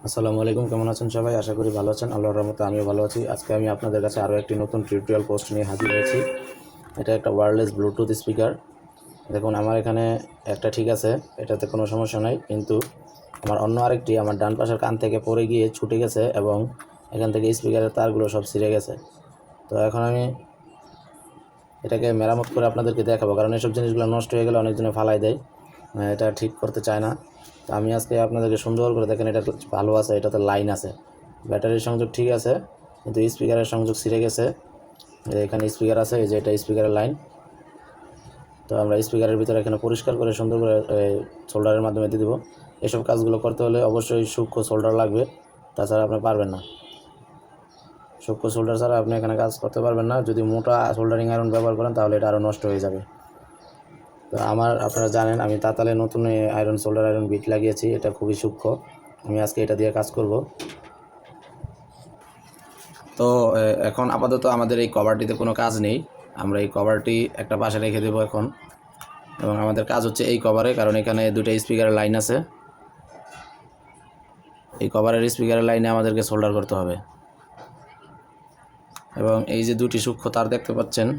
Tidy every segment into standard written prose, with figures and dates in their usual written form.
আসসালামু আলাইকুম, কেমন আছেন সবাই? আশা করি ভালো আছেন। আল্লাহর রহমতে আমিও ভালো আছি। আজকে আমি আপনাদের কাছে আরও একটি নতুন টিউটোরিয়াল পোস্ট নিয়ে হাজির হয়েছি। এটা একটা ওয়্যারলেস ব্লুটুথ স্পিকার। দেখুন, আমার এখানে একটা ঠিক আছে, এটাতে কোনো সমস্যা নাই, কিন্তু আমার অন্য আরেকটি আমার ডান পাশের কান থেকে পড়ে গিয়ে ছুটে গেছে এবং এখান থেকে স্পিকারের তারগুলো সব ছিঁড়ে গেছে। তো এখন আমি এটাকে মেরামত করে আপনাদেরকে দেখাবো, কারণ এসব জিনিসগুলো নষ্ট হয়ে গেলে অনেকজনে ফালাই দেয়, এটা ঠিক করতে চায় না। তো আমি আজকে আপনাদেরকে সুন্দর করে দেখেন, এটা ভালো আছে, এটাতে লাইন আছে, ব্যাটারির সংযোগ ঠিক আছে, কিন্তু স্পিকারের সংযোগ ছিঁড়ে গেছে। এখানে স্পিকার আছে, এই যে এটা স্পিকারের লাইন। তো আমরা স্পিকারের ভিতরে এখানে পরিষ্কার করে সুন্দর করে সোল্ডারের মাধ্যমে দিয়ে দেবো। এসব কাজগুলো করতে হলে অবশ্যই সূক্ষ্ম সোল্ডার লাগবে, তাছাড়া আপনি পারবেন না। সূক্ষ্ম সোল্ডার ছাড়া আপনি এখানে কাজ করতে পারবেন না। যদি মোটা সোল্ডারিং আয়রন ব্যবহার করেন তাহলে এটা আরও নষ্ট হয়ে যাবে। তো আপনারা জানেন আমি তাতালে নতুন আয়রন সোল্ডার আয়রন বিট লাগিয়েছি, এটা খুবই সূক্ষ্ম। আমি আজকে এটা দিয়ে কাজ করব। তো এখন আপাতত আমাদের এই কভারটিতে কোনো কাজ নেই, আমরা এই কভারটি একটা পাশে রেখে দেবো এখন। এবং আমাদের কাজ হচ্ছে এই কভারে, কারণ এখানে দুটো স্পিকারের লাইন আছে। এই কভারের স্পিকারের লাইনে আমাদেরকে সোল্ডার করতে হবে। এবং এই যে দুটি সূক্ষ্ম তার দেখতে পাচ্ছেন,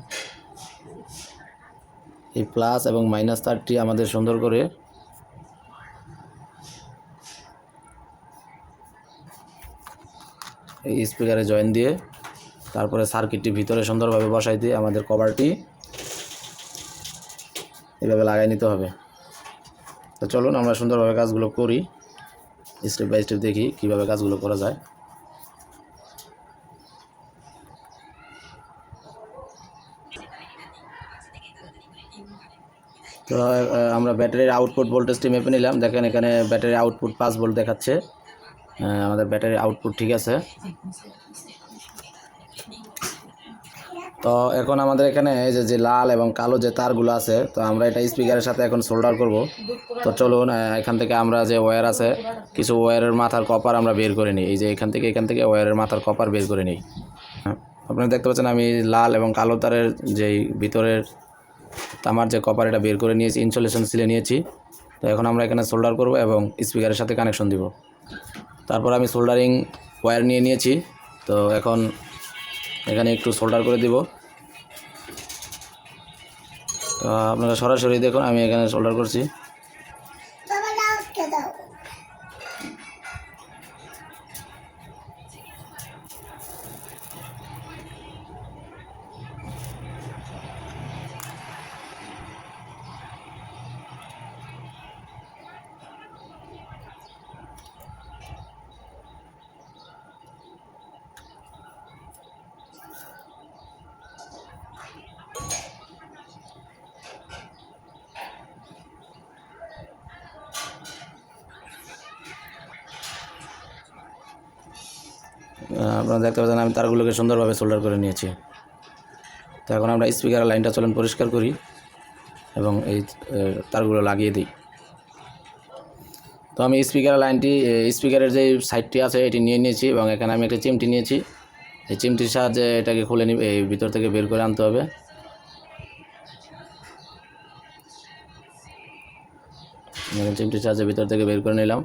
এই প্লাস এবং মাইনাস তারটি আমাদের সুন্দর করে এই স্পিকারে জয়েন দিয়ে তারপরে সার্কিটটি ভিতরে সুন্দরভাবে বসাই দিয়ে আমাদের কভারটি এভাবে লাগাই নিতে হবে। তো চলুন আমরা সুন্দরভাবে কাজগুলো করি, স্টেপ বাই স্টেপ দেখি কিভাবে কাজগুলো করা যায়। তো আমরা ব্যাটারির আউটপুট ভোল্টেজটি মেপে নিলাম। দেখেন এখানে ব্যাটারির আউটপুট 5 ভোল্ট দেখাচ্ছে। আমাদের ব্যাটারির আউটপুট ঠিক আছে। তো এখন আমাদের এখানে যে লাল এবং কালো যে তারগুলো আছে, তো আমরা এটা স্পিকারের সাথে এখন সোল্ডার করব। তো চলুন এখান থেকে আমরা যে ওয়্যার আছে, কিছু ওয়্যারের মাথার কপার আমরা বের করে নিই। এই যে এখান থেকে ওয়্যারের মাথার কপার বের করে নিই। আপনারা দেখতে পাচ্ছেন আমি লাল এবং কালো তারের যেই ভিতরের তামার যে কপার, এটা বের করে নিয়েছি, ইনসুলেশন সিলে নিয়েছি। তো এখন আমরা এখানে সোল্ডার করব এবং স্পিকারের সাথে কানেকশন দিব। তারপর আমি সোল্ডারিং ওয়্যার নিয়ে নিয়েছি। তো এখন এখানে একটু সোল্ডার করে দিব। তো আপনারা সরাসরি দেখুন আমি এখানে সোল্ডার করছি। আপনারা দেখতে পাচ্ছেন আমি তারগুলোকে সুন্দরভাবে সোল্ডার করে নিয়েছি। তো এখন আমরা স্পিকারের লাইনটা চলুন পরিষ্কার করি এবং এই তারগুলো লাগিয়ে দিই। তো আমি স্পিকারের লাইনটি, স্পিকারের যে সাইডটি আছে এটি নিয়ে নিয়েছি এবং এখানে আমি একটা চিমটি নিয়েছি। এই চিমটির সাহায্যে এটাকে খুলে নিয়ে এই ভিতর থেকে বের করে আনতে হবে। চিমটির সাহায্যে ভিতর থেকে বের করে নিলাম।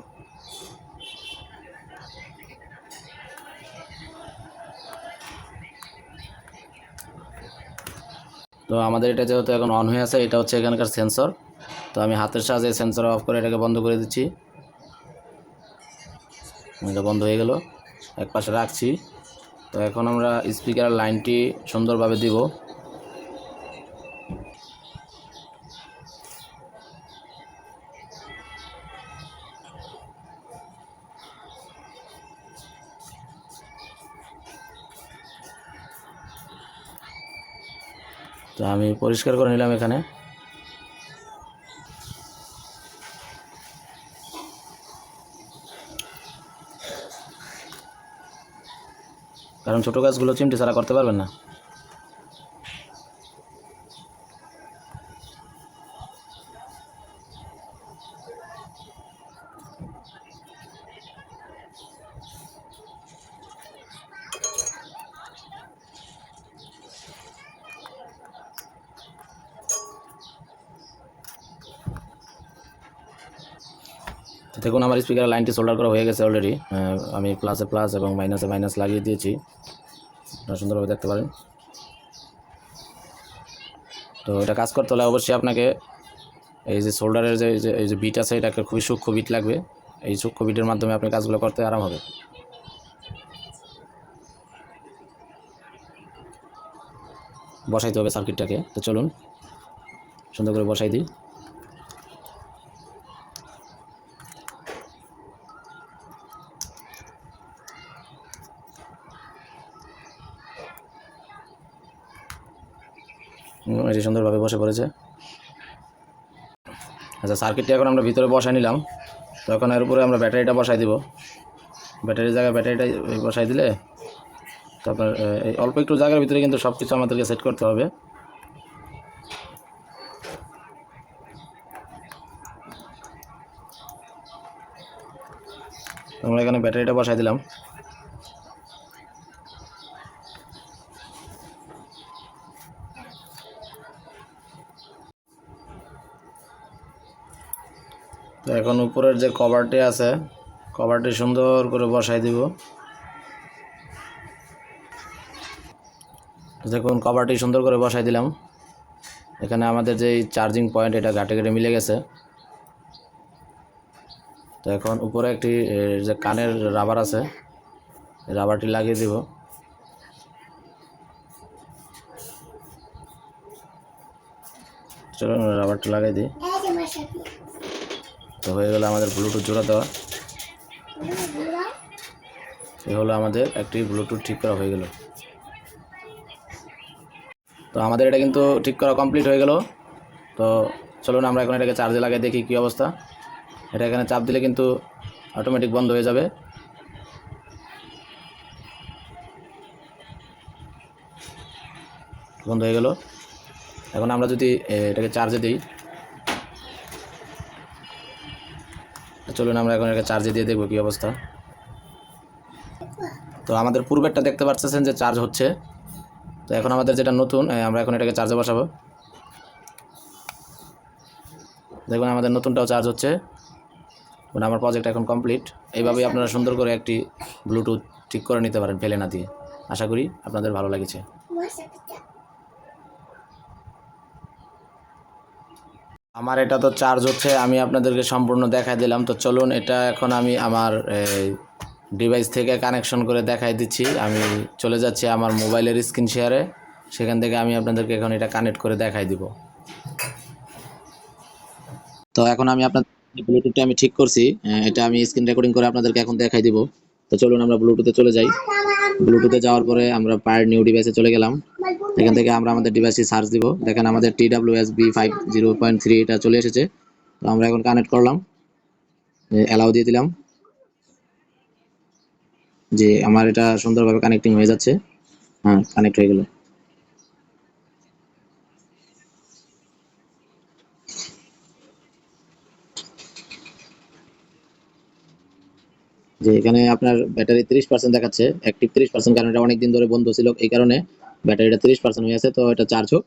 তো আমাদের এটা যেহেতু এখন অন হয়ে আছে, এটা হচ্ছে এখানকার সেন্সর। তো আমি হাতের সাহায্যে সেন্সর অফ করে এটাকে বন্ধ করে দিচ্ছি। এটা বন্ধ হয়ে গেল, এক পাশে রাখছি। তো এখন আমরা স্পিকারের লাইনটি সুন্দরভাবে দিব। তো আমি পরিষ্কার করে নিলাম এখানে। কারণ ছোটো গাছগুলো চিমটি ছাড়া করতে পারবেন না। তো দেখুন আমার স্পিকারের লাইনটি সোল্ডার করা হয়ে গেছে অলরেডি। আমি প্লাসে প্লাস এবং মাইনাসে মাইনাস লাগিয়ে দিয়েছি, আপনারা সুন্দরভাবে দেখতে পারেন। তো এটা কাজ করতে হলে অবশ্যই আপনাকে এই যে সোল্ডারের যে বিট আছে, এটাকে খুবই সূক্ষ্ম বিট লাগবে। এই সূক্ষ্ম বিটের মাধ্যমে আপনি কাজগুলো করতে আরাম হবে। বসাইতে হবে সার্কিটটাকে। তো চলুন সুন্দর করে বসাই দিই। এটি সুন্দরভাবে বসে পড়েছে। আচ্ছা, সার্কিটটি এখন আমরা ভিতরে বসাই নিলাম। তো এখন এর উপরে আমরা ব্যাটারিটা বসাই দিব। ব্যাটারির জায়গায় ব্যাটারিটা বসাই দিলে তো আপনার এই অল্প একটু জায়গার ভিতরে কিন্তু সব কিছু আমাদেরকে সেট করতে হবে। আমরা এখানে ব্যাটারিটা বসাই দিলাম। তো এখন উপরের যে কভারটি আছে, কভারটি সুন্দর করে বসাই দিব। দেখুন কভারটি সুন্দর করে বসাই দিলাম। এখানে আমাদের যে চার্জিং পয়েন্ট, এটা ঘাটে ঘাটে মিলে গেছে। তো এখন উপরে একটি যে কানের রাবার আছে, রাবারটি লাগিয়ে দিব। চলো রাবারটা লাগিয়ে দিই। তো হয়ে গেল আমাদের ব্লুটুথ জোড়া দেওয়া। এই হলো আমাদের একটি ব্লুটুথ ঠিক করা হয়ে গেল। তো আমাদের এটা কিন্তু ঠিক করা কমপ্লিট হয়ে গেল। তো চলুন আমরা এখন এটাকে চার্জে লাগিয়ে দেখি কী অবস্থা। এটা এখানে চাপ দিলে কিন্তু অটোমেটিক বন্ধ হয়ে যাবে। বন্ধ হয়ে গেল। এখন আমরা যদি এটাকে চার্জে দিই, চলুন আমরা এখন এটাকে চার্জে দিয়ে দেখব কী অবস্থা। তো আমাদের পূর্বেরটা দেখতে পাচ্ছেন যে চার্জ হচ্ছে। তো এখন আমাদের যেটা নতুন, আমরা এখন এটাকে চার্জে বসাবো। দেখুন আমাদের নতুনটাও চার্জ হচ্ছে। মানে আমার প্রজেক্ট এখন কমপ্লিট। এইভাবেই আপনারা সুন্দর করে একটি ব্লুটুথ ঠিক করে নিতে পারেন ফেলে না দিয়ে। আশা করি আপনাদের ভালো লেগেছে। আমার এটা তো চার্জ হচ্ছে, আমি আপনাদেরকে সম্পূর্ণ দেখাই দিলাম। তো চলুন এটা এখন আমি আমার ডিভাইস থেকে কানেকশন করে দেখাই দিচ্ছি। আমি চলে যাচ্ছি আমার মোবাইলের স্ক্রিন শেয়ারে, সেখান থেকে আমি আপনাদেরকে এখন এটা কানেক্ট করে দেখাই দিব। তো এখন আমি আপনাদের ব্লুটুথটা আমি ঠিক করছি, এটা আমি স্ক্রিন রেকর্ডিং করে আপনাদেরকে এখন দেখাই দিব। তো চলুন আমরা ব্লুটুথে চলে যাই। ব্লুটুথে যাওয়ার পরে আমরা পায়ের নিউ ডিভাইসে চলে গেলাম। এখান থেকে আমরা আমাদের ডিভাইসটি সার্চ দিব। দেখেন আমাদের TWS B50.3 এটা চলে এসেছে। তো আমরা এখন কানেক্ট করলাম, অ্যালাউ দিয়ে দিলাম যে আমার এটা সুন্দরভাবে কানেক্টিং হয়ে যাচ্ছে। হ্যাঁ, কানেক্ট হয়ে গেল। যে এখানে আপনার ব্যাটারি 30% দেখাচ্ছে, অ্যাক্টিভ 30%, কারণ এটা অনেকদিন ধরে বন্ধ ছিল, এই কারণে ব্যাটারিটা 30% হয়ে আছে। তো এটা চার্জ হোক,